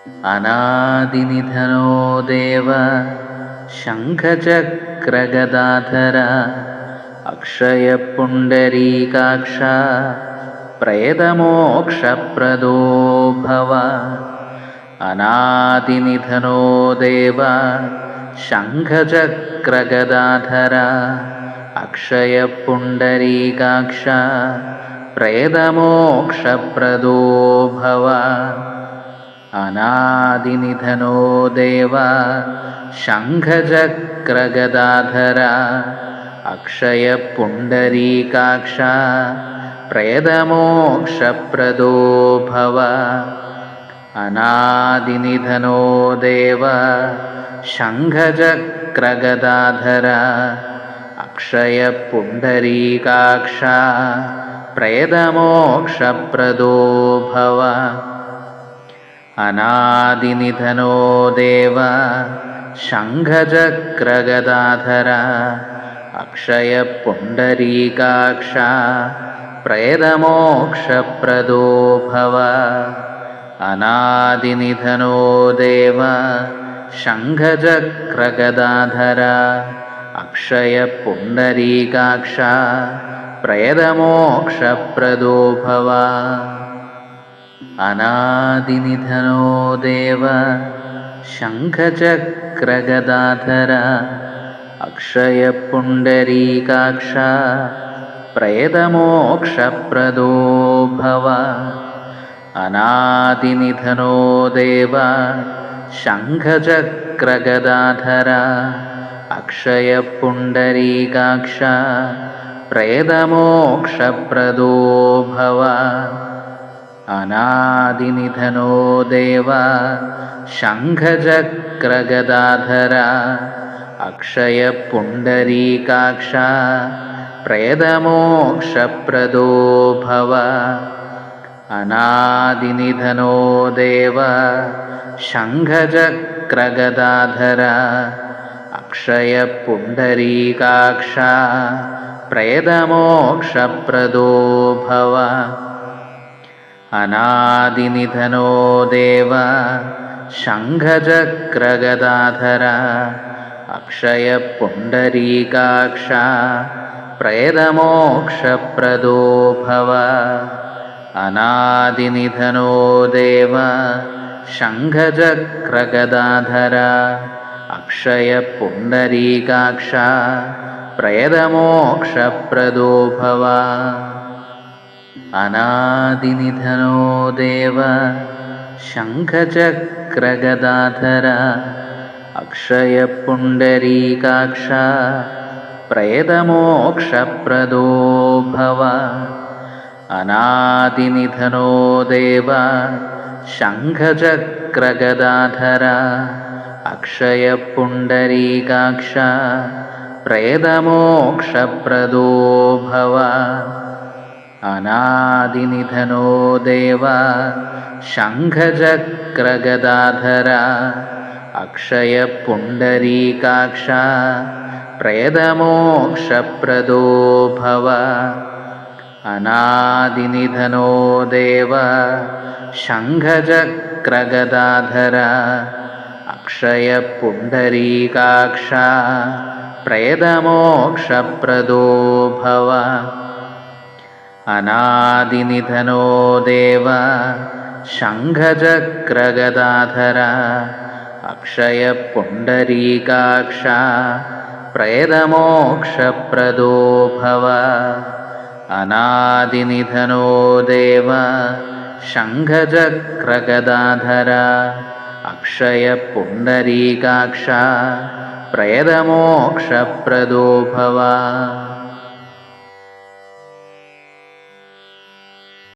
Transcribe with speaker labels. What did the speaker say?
Speaker 1: अनादिनिधनो देव शङ्खचक्रगदाधर अक्षयपुण्डरीकाक्ष प्रेतमोक्षप्रदो भव। अनादिनिधनो देव शङ्खचक्रगदाधर अक्षयपुण्डरीकाक्ष प्रेतमोक्षप्रदो भव। अनादिनिधनो देव शङ्खचक्रगदाधर अक्षयपुण्डरीकाक्ष प्रेतमोक्षप्रदो भव। अनादिनिधनो देव शङ्खचक्रगदाधर अक्षयपुण्डरीकाक्ष प्रेतमोक्षप्रदो भव। अनादिनिधनो देव शङ्खचक्रगदाधर अक्षयपुण्डरीकाक्ष प्रेतमोक्षप्रदो भव। अनादिनिधनो देव शङ्खचक्रगदाधर अक्षयपुण्डरीकाक्ष प्रेतमोक्षप्रदो भव। अनादिनिधनो देव शङ्खचक्रगदाधर अक्षयपुण्डरीकाक्ष प्रेतमोक्षप्रदो भव। अनादिनिधनो देव शङ्खचक्रगदाधर अक्षयपुण्डरीकाक्ष प्रेतमोक्षप्रदो भव। अनादिनिधनो देव शङ्खचक्रगदाधर अक्षयपुण्डरीकाक्ष प्रेतमोक्षप्रदो भव। अनादिनिधनो देव शङ्खचक्रगदाधर अक्षयपुण्डरीकाक्ष प्रेतमोक्षप्रदो भव। अनादिनिधनो देव शङ्खचक्रगदाधर अक्षयपुण्डरीकाक्ष प्रेतमोक्षप्रदो भव। अनादिनिधनो देव शङ्खचक्रगदाधर अक्षयपुण्डरीकाक्ष प्रेतमोक्षप्रदो भव। अनादिनिधनो देव शङ्खचक्रगदाधर अक्षयपुण्डरीकाक्ष प्रेतमोक्षप्रदो भव। अनादिनिधनो देव शङ्खचक्रगदाधर अक्षयपुण्डरीकाक्ष प्रेतमोक्षप्रदो भव। अनादिनिधनो देव शङ्खचक्रगदाधर अक्षयपुण्डरीकाक्ष प्रेतमोक्षप्रदो भव। अनादिनिधनो देव शङ्खचक्रगदाधर अक्षयपुण्डरीकाक्ष प्रेतमोक्षप्रदो भव। अनादिनिधनो देव शङ्खचक्रगदाधर अक्षयपुण्डरीकाक्ष प्रेतमोक्षप्रदो भव। अनादिनिधनो देव शङ्खचक्रगदाधर अक्षयपुण्डरीकाक्ष प्रेतमोक्षप्रदो भव।